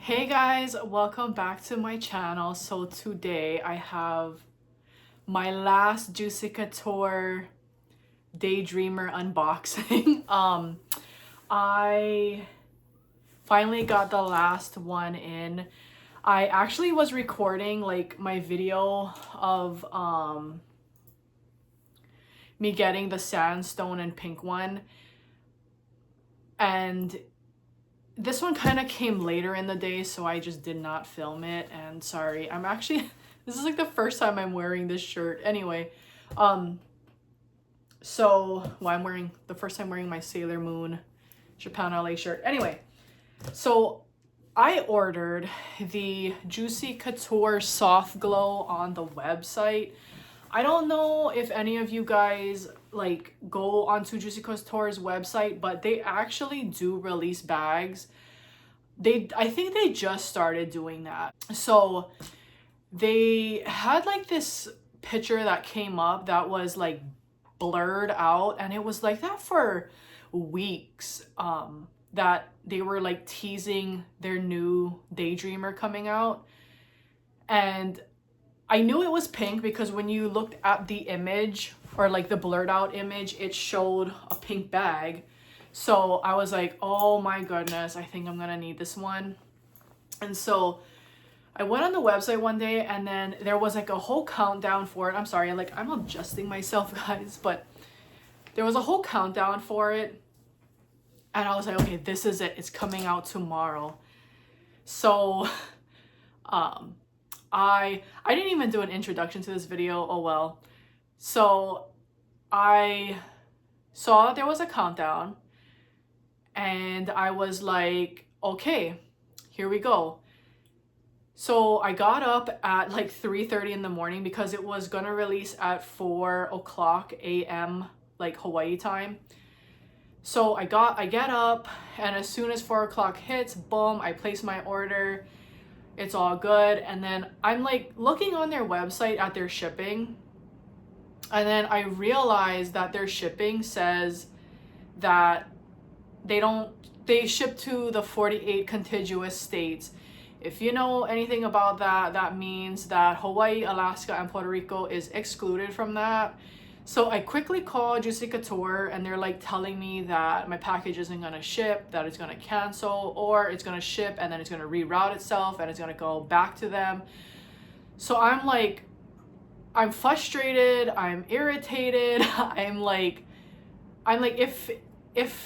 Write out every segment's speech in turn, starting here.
Hey guys, welcome back to my channel. So today I have my last Juicy Couture Daydreamer unboxing. I finally got the last one in. I actually was recording like my video of me getting the sandstone and pink one, and this one kind of came later in the day, so I just did not film it. And sorry, I'm actually this is like the first time I'm wearing this shirt. Anyway, I'm the first time wearing my Sailor Moon Japan LA shirt. Anyway, so I ordered the Juicy Couture Soft Glow on the website. I don't know if any of you guys like go onto Juicy Couture's website, but they actually do release bags. I think they just started doing that. So they had like this picture that came up that was like blurred out, and it was like that for weeks, that they were like teasing their new Daydreamer coming out. And I knew it was pink because when you looked at the image, or like the blurred out image, it showed a pink bag. So I was like, oh my goodness, I think I'm gonna need this one. And so I went on the website one day, and then there was like a whole countdown for it. I'm sorry, like I'm adjusting myself, guys, but there was a whole countdown for it. And I was like, okay, this is it. It's coming out tomorrow. So I didn't even do an introduction to this video. Oh well. So I saw that there was a countdown, and I was like, okay, here we go. So I got up at like 3:30 in the morning because it was gonna release at 4:00 a.m. like Hawaii time. So I get up, and as soon as 4:00 hits, boom, I place my order. It's all good. And then I'm like looking on their website at their shipping, and then I realized that their shipping says that they ship to the 48 contiguous states. If you know anything about that, that means that Hawaii, Alaska, and Puerto Rico is excluded from that. So I quickly called Juicy Couture, and they're like telling me that my package isn't gonna ship, that it's gonna cancel, or it's gonna ship and then it's gonna reroute itself and it's gonna go back to them. So I'm like, I'm frustrated, I'm irritated. I'm like, if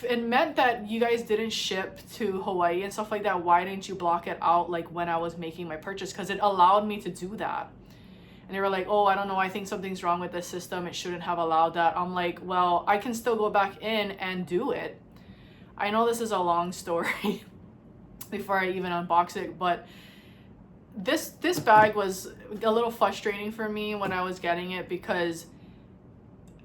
it meant that you guys didn't ship to Hawaii and stuff like that, why didn't you block it out like when I was making my purchase? Because it allowed me to do that. And they were like, oh, I don't know, I think something's wrong with the system, it shouldn't have allowed that. I'm like, well, I can still go back in and do it. I know this is a long story before I even unbox it, but this bag was a little frustrating for me when I was getting it, because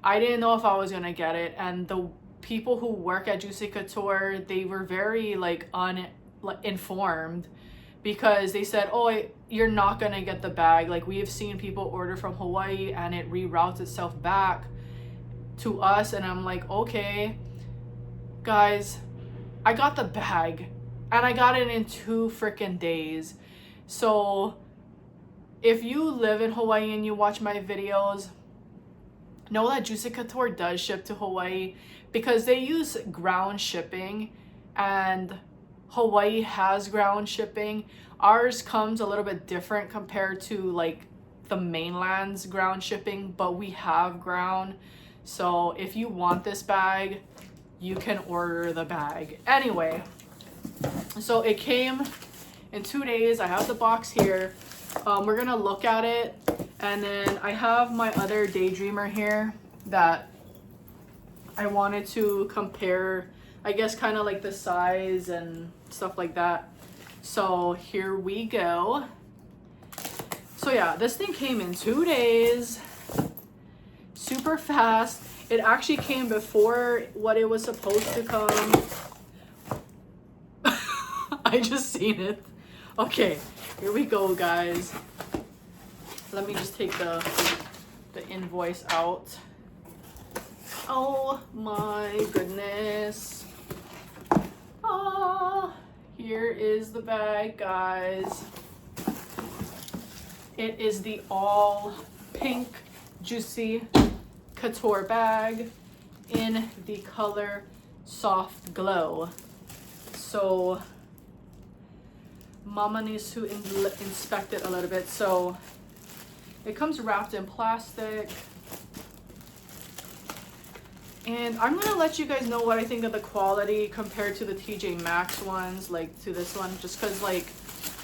I didn't know if I was gonna get it. And the people who work at Juicy Couture, they were very like uninformed, because they said, oh, you're not gonna get the bag. Like, we have seen people order from Hawaii and it reroutes itself back to us. And I'm like, okay, guys, I got the bag, and I got it in 2 freaking days. So if you live in Hawaii and you watch my videos, know that Juicy Couture does ship to Hawaii, because they use ground shipping, and Hawaii has ground shipping. Ours comes a little bit different compared to like the mainland's ground shipping, but we have ground. So if you want this bag, you can order the bag. Anyway, so it came in 2 days. I have the box here. We're gonna look at it, and then I have my other Daydreamer here that I wanted to compare, I guess, kind of like the size and stuff like that. So here we go. So yeah, this thing came in 2 days, super fast. It actually came before what it was supposed to come. I just seen it. Okay, here we go, guys. Let me just take the invoice out. Oh my goodness. Here is the bag, guys. It is the all pink Juicy Couture bag in the color Soft Glow. So mama needs to inspect it a little bit. So it comes wrapped in plastic. And I'm gonna let you guys know what I think of the quality compared to the TJ Maxx ones, like to this one, just cause like,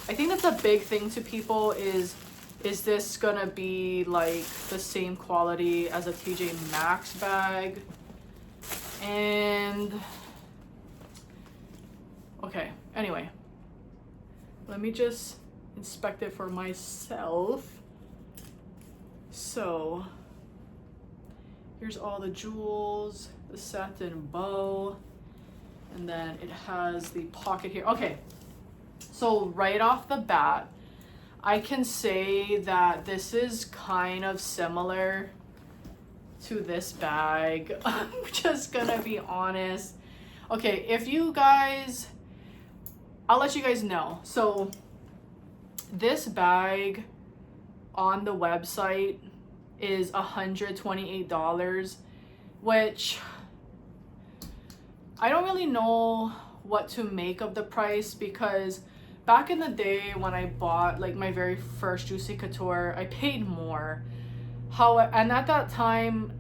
I think that's a big thing to people is this gonna be like the same quality as a TJ Maxx bag? And, okay, anyway, let me just inspect it for myself. So, here's all the jewels, the satin bow, and then it has the pocket here. Okay, so right off the bat, I can say that this is kind of similar to this bag. I'm just gonna be honest. Okay, if you guys, I'll let you guys know. So this bag on the website is $128, which I don't really know what to make of the price, because back in the day when I bought like my very first Juicy Couture, I paid more. And at that time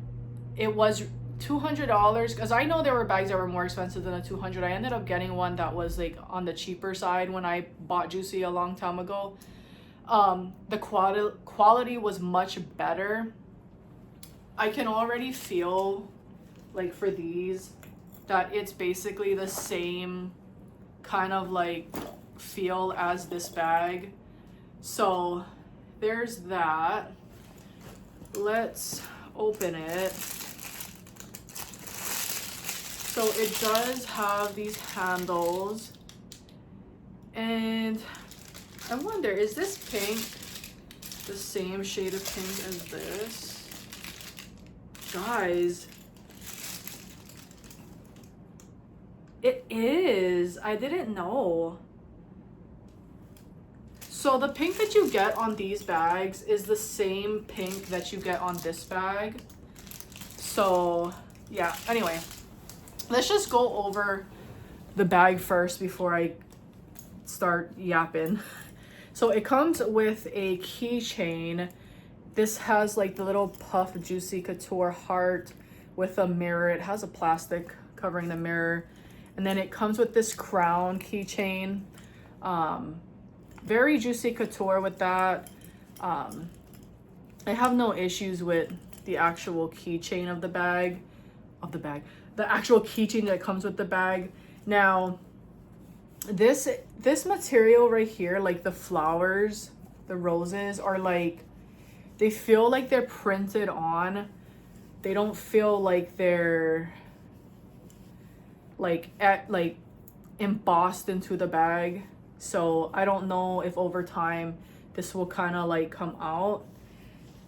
it was $200, because I know there were bags that were more expensive than a $200. I ended up getting one that was like on the cheaper side when I bought Juicy a long time ago. The quality was much better. I can already feel like for these that it's basically the same kind of like feel as this bag. So there's that. Let's open it. So it does have these handles, and I wonder, is this pink the same shade of pink as this? Guys, it is. I didn't know. So the pink that you get on these bags is the same pink that you get on this bag. So yeah, anyway, let's just go over the bag first before I start yapping. So it comes with a keychain. This has like the little puff Juicy Couture heart with a mirror. It has a plastic covering the mirror. And then it comes with this crown keychain. Very Juicy Couture with that. I have no issues with the actual keychain of the bag. The actual keychain that comes with the bag. Now, this material right here, like the flowers, the roses, are like, they feel like they're printed on. They don't feel like they're like embossed into the bag. So I don't know if over time this will kind of like come out.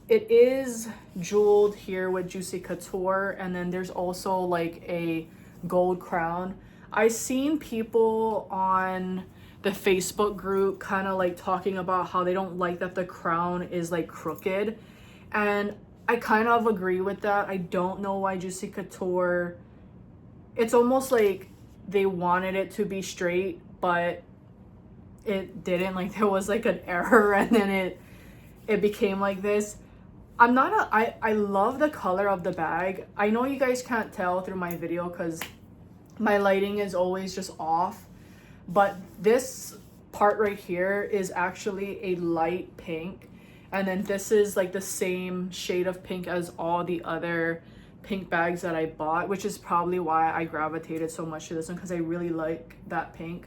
It is jeweled here with Juicy Couture, and then there's also like a gold crown. I've seen people on the Facebook group kind of like talking about how they don't like that the crown is like crooked, and I kind of agree with that. I don't know why Juicy Couture, it's almost like they wanted it to be straight, but it didn't. Like there was like an error, and then it became like this. I love the color of the bag. I know you guys can't tell through my video because my lighting is always just off, but this part right here is actually a light pink, and then this is like the same shade of pink as all the other pink bags that I bought, which is probably why I gravitated so much to this one, because I really like that pink.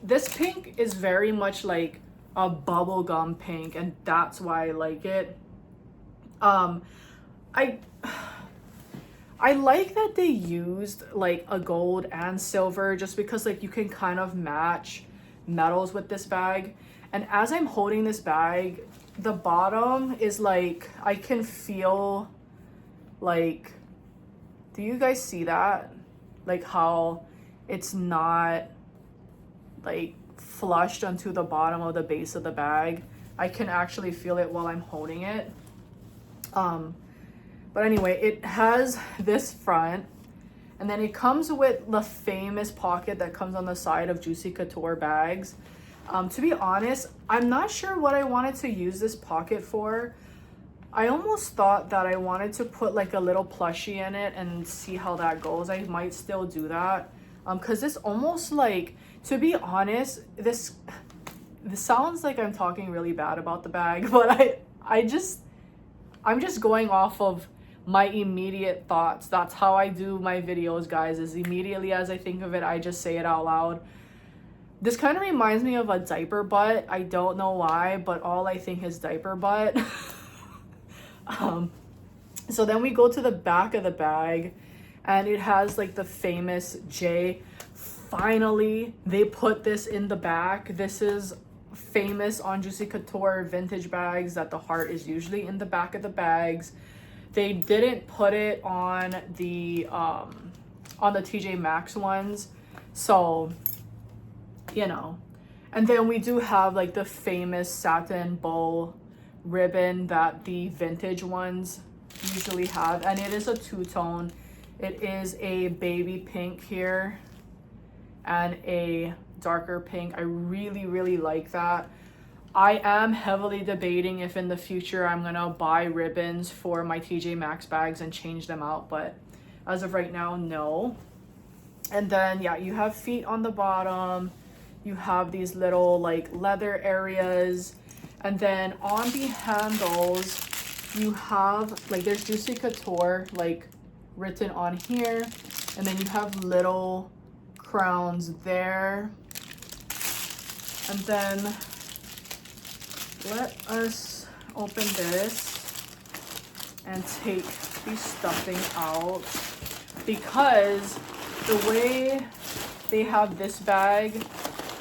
This pink is very much like a bubblegum pink, and that's why I like it. I like that they used like a gold and silver, just because like you can kind of match metals with this bag. And as I'm holding this bag, the bottom is like, I can feel like, do you guys see that? Like how it's not like flushed onto the bottom of the base of the bag. I can actually feel it while I'm holding it. But anyway, it has this front, and then it comes with the famous pocket that comes on the side of Juicy Couture bags. To be honest, I'm not sure what I wanted to use this pocket for. I almost thought that I wanted to put like a little plushie in it and see how that goes. I might still do that. Because this almost like, to be honest, this sounds like I'm talking really bad about the bag, but I'm just going off of my immediate thoughts. That's how I do my videos, guys, is immediately as I think of it, I just say it out loud. This kind of reminds me of a diaper butt. I don't know why, but all I think is diaper butt. So then we go to the back of the bag, and it has like the famous J. Finally, they put this in the back. This is famous on Juicy Couture vintage bags, that the heart is usually in the back of the bags. They didn't put it on the TJ Maxx ones, so you know. And then we do have like the famous satin bow ribbon that the vintage ones usually have, and it is a two-tone. It is a baby pink here and a darker pink. I really like that. I am heavily debating if in the future I'm gonna buy ribbons for my TJ Maxx bags and change them out, but as of right now, no. And then yeah, you have feet on the bottom. You have these little like leather areas, and then on the handles you have like, there's Juicy Couture like written on here, and then you have little crowns there. And then let us open this and take the stuffing out, because the way they have this bag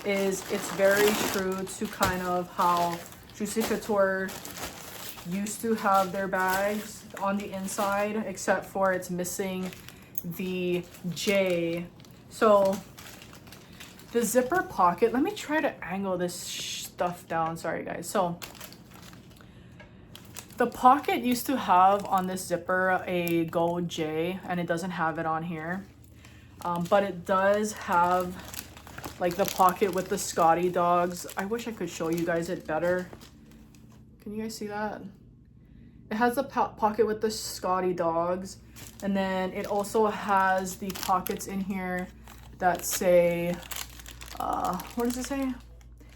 is it's very true to kind of how Juicy Couture used to have their bags on the inside, except for it's missing the J. So the zipper pocket, let me try to angle this stuff down, sorry guys. So the pocket used to have on this zipper a gold J, and it doesn't have it on here, but it does have like the pocket with the Scotty dogs. I wish I could show you guys it better. Can you guys see that? It has the pocket with the Scotty dogs, and then it also has the pockets in here that say, what does it say?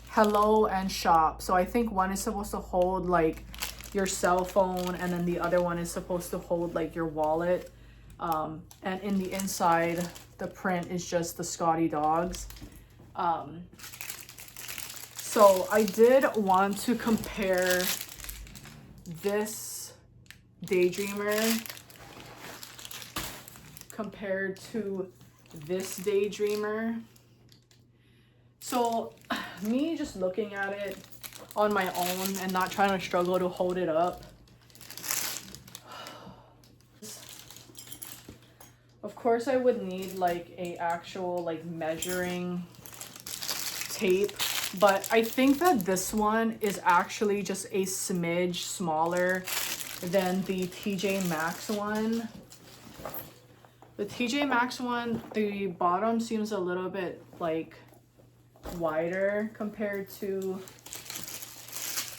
Hello and shop. So I think one is supposed to hold like your cell phone, and then the other one is supposed to hold like your wallet. And in the inside, the print is just the Scotty dogs. So I did want to compare this Daydreamer compared to this Daydreamer. So me just looking at it on my own and not trying to struggle to hold it up, of course I would need like a actual like measuring tape, but I think that this one is actually just a smidge smaller than the TJ Maxx one. The TJ Maxx one, the bottom seems a little bit like wider compared to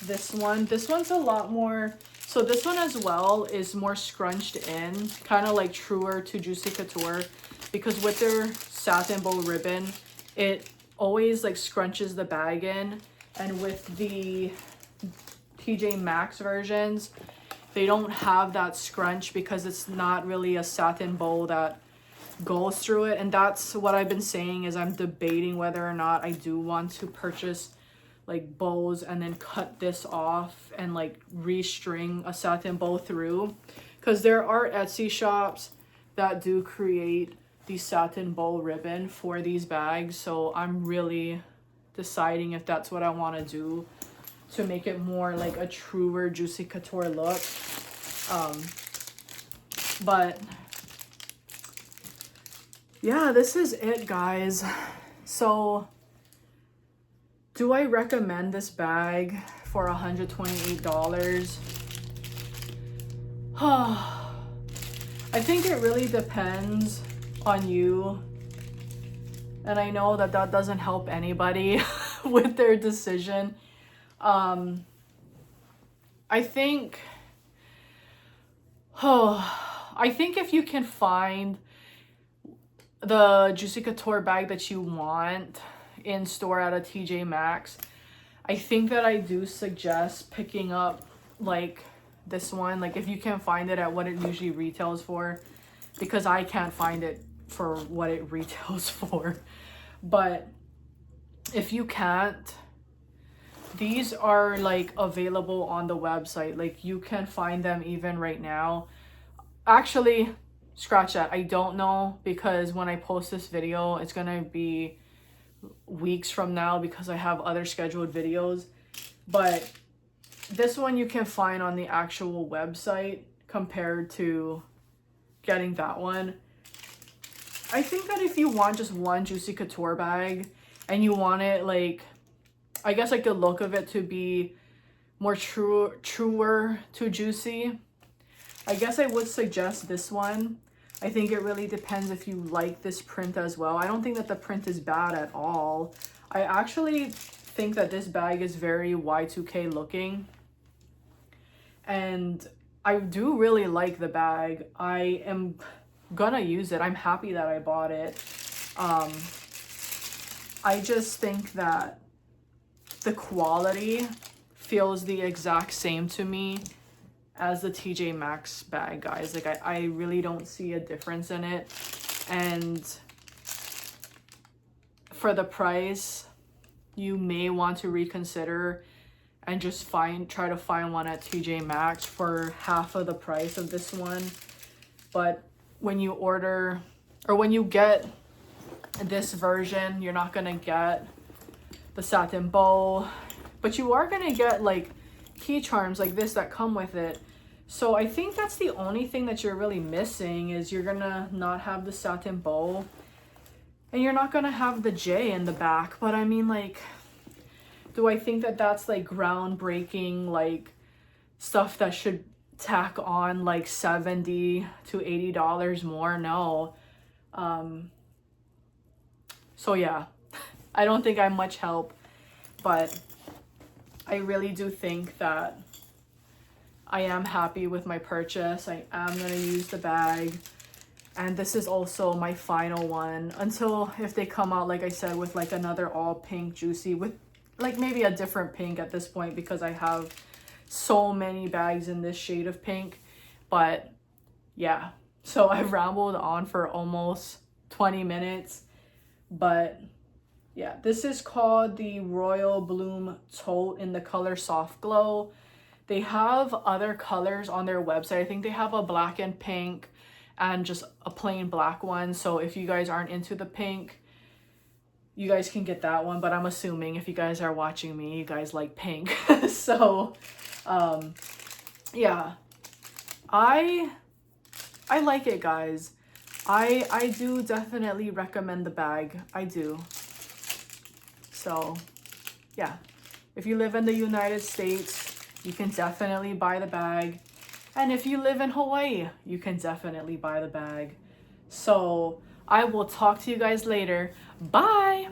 this one. This one's a lot more, so this one as well is more scrunched in, kind of like truer to Juicy Couture, because with their satin bow ribbon, it always like scrunches the bag in, and with the TJ Maxx versions, they don't have that scrunch because it's not really a satin bow that goes through it. And that's what I've been saying, is I'm debating whether or not I do want to purchase like bows and then cut this off and like restring a satin bow through, because there are Etsy shops that do create the satin bow ribbon for these bags. So I'm really deciding if that's what I want to do to make it more like a truer Juicy Couture look. But yeah, this is it, guys. So Do I recommend this bag for $128? I think it really depends on you. And I know that that doesn't help anybody with their decision. I think if you can find the Juicy Couture bag that you want in store at a TJ Maxx, I think that I do suggest picking up like this one. Like if you can find it at what it usually retails for, because I can't find it for what it retails for. But if you can't, these are like available on the website. Like you can find them even right now. Actually, scratch that. I don't know, because when I post this video, it's gonna be weeks from now because I have other scheduled videos. But this one you can find on the actual website compared to getting that one. I think that if you want just one Juicy Couture bag and you want it like, I guess like the look of it to be more truer to Juicy, I guess I would suggest this one. I think it really depends if you like this print as well. I don't think that the print is bad at all. I actually think that this bag is very Y2K looking. And I do really like the bag. I am gonna use it. I'm happy that I bought it. I just think that the quality feels the exact same to me as the TJ Maxx bag, guys. Like I really don't see a difference in it. And for the price, you may want to reconsider and just try to find one at TJ Maxx for half of the price of this one. But when you order, or when you get this version, you're not gonna get the satin bow, but you are gonna get like key charms like this that come with it. So I think that's the only thing that you're really missing, is you're gonna not have the satin bow and you're not gonna have the J in the back. But I mean, like, do I think that that's like groundbreaking, like stuff that should tack on like $70 to $80 more? No. So yeah, I don't think I'm much help, but I really do think that I am happy with my purchase. I am going to use the bag. And this is also my final one until if they come out, like I said, with like another all pink Juicy with like maybe a different pink at this point, because I have so many bags in this shade of pink. But yeah, so I've rambled on for almost 20 minutes. But yeah, this is called the Royal Bloom Tote in the color Soft Glow. They have other colors on their website. I think they have a black and pink and just a plain black one. So if you guys aren't into the pink, you guys can get that one. But I'm assuming if you guys are watching me, you guys like pink. So yeah, I like it, guys. I do definitely recommend the bag. I do. So yeah, if you live in the United States, you can definitely buy the bag. And if you live in Hawaii, you can definitely buy the bag. So I will talk to you guys later. Bye.